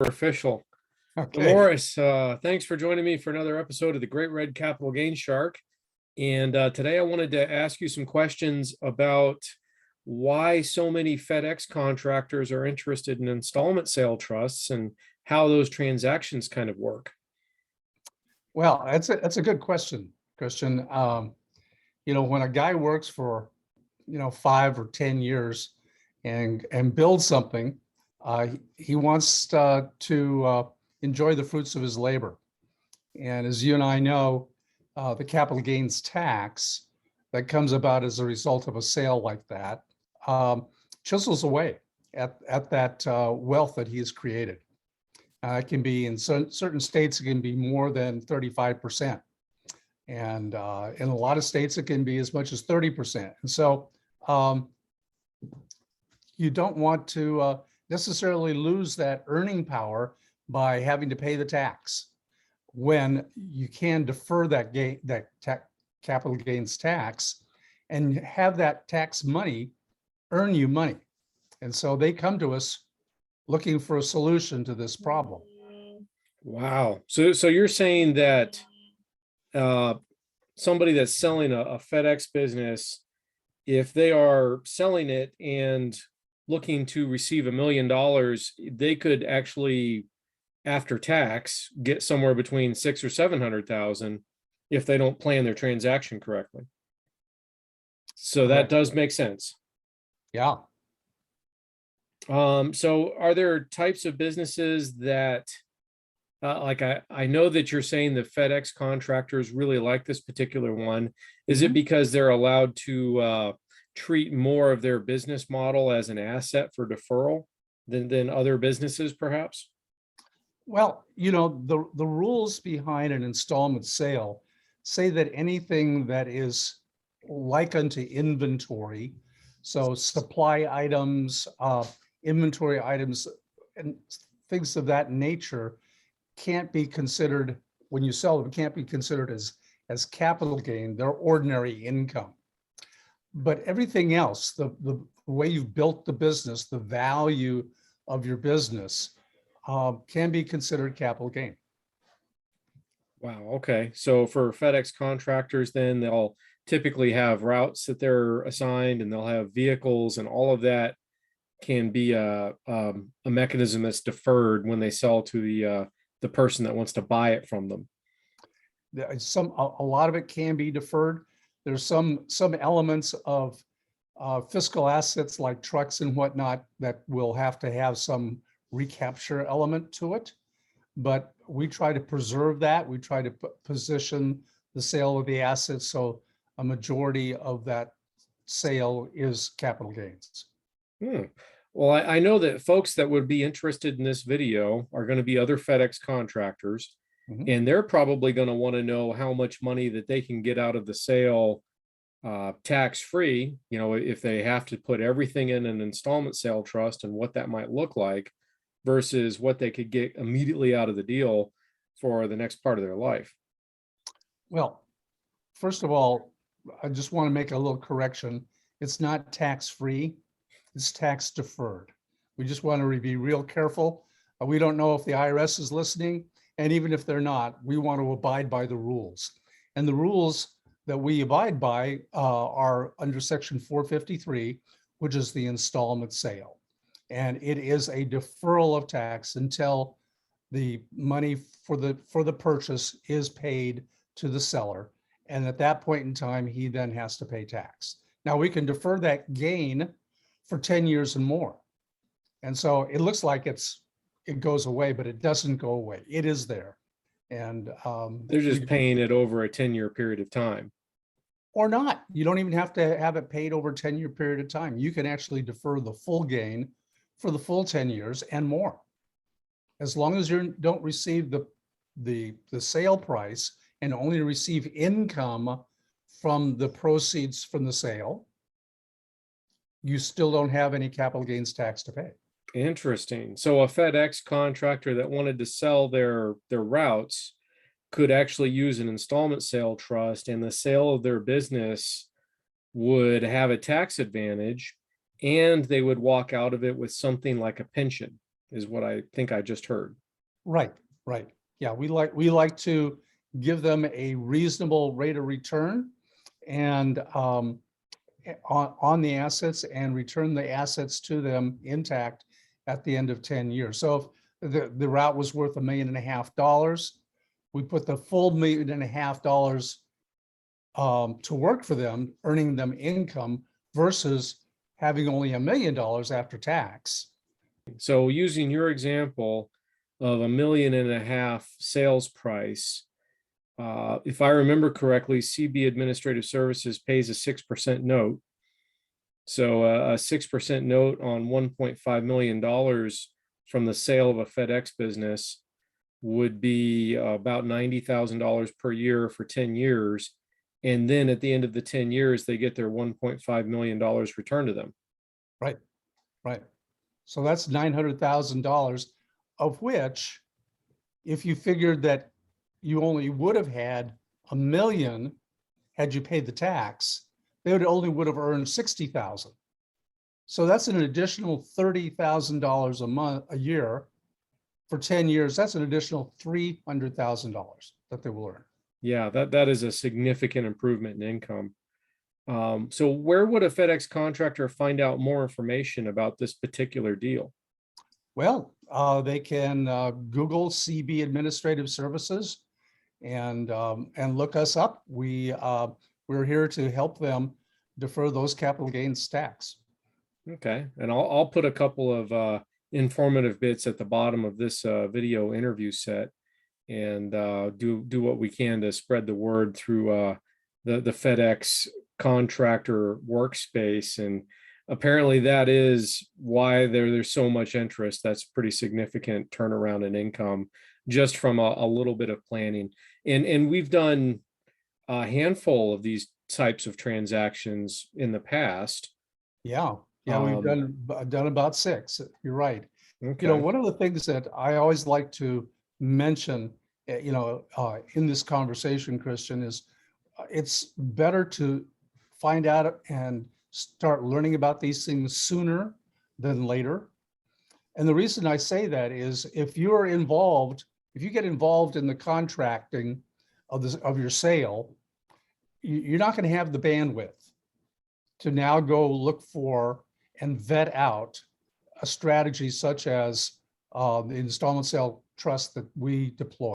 Official. Okay. Morris, thanks for joining me for another episode of the Great Red Capital Gain Shark. And today I wanted to ask you some questions about why so many FedEx contractors are interested in installment sale trusts and how those transactions kind of work. Well, that's a good question, Christian. When a guy works for 5 or 10 years and builds something, he wants to enjoy the fruits of his labor. And as you and I know, the capital gains tax that comes about as a result of a sale like that chisels away at that wealth that he has created. It can be in certain states, it can be more than 35%. And in a lot of states, it can be as much as 30%. And so you don't want to necessarily lose that earning power by having to pay the tax when you can defer that capital gains tax and have that tax money earn you money. And so they come to us looking for a solution to this problem. Wow. So you're saying that somebody that's selling a FedEx business, if they are selling it and looking to receive $1 million, they could actually, after tax, get somewhere between 600,000 or 700,000 if they don't plan their transaction correctly. So that does make sense. Yeah. So are there types of businesses that, I know that you're saying the FedEx contractors really like this particular one. Is it because they're allowed to treat more of their business model as an asset for deferral than other businesses, perhaps? Well, the rules behind an installment sale say that anything that is like unto inventory, so supply items, inventory items, and things of that nature can't be considered, when you sell them, can't be considered as capital gain. They're ordinary income. But everything else, the way you've built the business, the value of your business, can be considered capital gain. Wow. Okay. So for FedEx contractors, then they'll typically have routes that they're assigned, and they'll have vehicles, and all of that can be a mechanism that's deferred when they sell to the person that wants to buy it from them. A lot of it can be deferred. There's some elements of fiscal assets like trucks and whatnot that will have to have some recapture element to it, but we try to preserve that. We try to position the sale of the assets so a majority of that sale is capital gains. Well, I know that folks that would be interested in this video are going to be other FedEx contractors, and they're probably going to want to know how much money that they can get out of the sale tax-free, if they have to put everything in an installment sale trust, and what that might look like versus what they could get immediately out of the deal for the next part of their life. Well, first of all, I just want to make a little correction. It's not tax-free, it's tax deferred. We just want to be real careful. We don't know if the IRS is listening, and even if they're not, we want to abide by the rules. And the rules that we abide by are under Section 453, which is the installment sale. And it is a deferral of tax until the money for the purchase is paid to the seller. And at that point in time, he then has to pay tax. Now, we can defer that gain for 10 years and more. And so it looks like it goes away, but it doesn't go away. It is there. And they're just paying it over a 10-year period of time. Or not. You don't even have to have it paid over a 10-year period of time. You can actually defer the full gain for the full 10 years and more. As long as you don't receive the sale price and only receive income from the proceeds from the sale, you still don't have any capital gains tax to pay. Interesting. So a FedEx contractor that wanted to sell their routes could actually use an installment sale trust, and the sale of their business would have a tax advantage and they would walk out of it with something like a pension, is what I think I just heard. Right, right. Yeah, we like to give them a reasonable rate of return and on the assets, and return the assets to them intact at the end of 10 years. So if the route was worth $1.5 million, we put the full $1.5 million to work for them, earning them income versus having only $1 million after tax. So using your example of $1.5 million sales price, if I remember correctly, CB Administrative Services pays a 6% note. So a 6% note on $1.5 million from the sale of a FedEx business would be about $90,000 per year for 10 years. And then at the end of the 10 years, they get their $1.5 million returned to them. Right, right. So that's $900,000, of which, if you figured that you only would have had $1 million had you paid the tax, they would have earned $60,000. So that's an additional $30,000 a year for 10 years. That's an additional $300,000 that they will earn. Yeah, that is a significant improvement in income. So where would a FedEx contractor find out more information about this particular deal? Well, they can Google CB Administrative Services and look us up. We're here to help them defer those capital gains tax. Okay, and I'll put a couple of informative bits at the bottom of this video interview set, and do what we can to spread the word through the FedEx contractor workspace. And apparently that is why there's so much interest. That's pretty significant turnaround in income just from a little bit of planning. And we've done a handful of these types of transactions in the past. Yeah, we've done about 6. You're right. Okay. You know, one of the things that I always like to mention, in this conversation, Christian, is it's better to find out and start learning about these things sooner than later. And the reason I say that is if you get involved in the contracting of your sale, you're not going to have the bandwidth to now go look for and vet out a strategy such as the Installment Sale Trust that we deploy.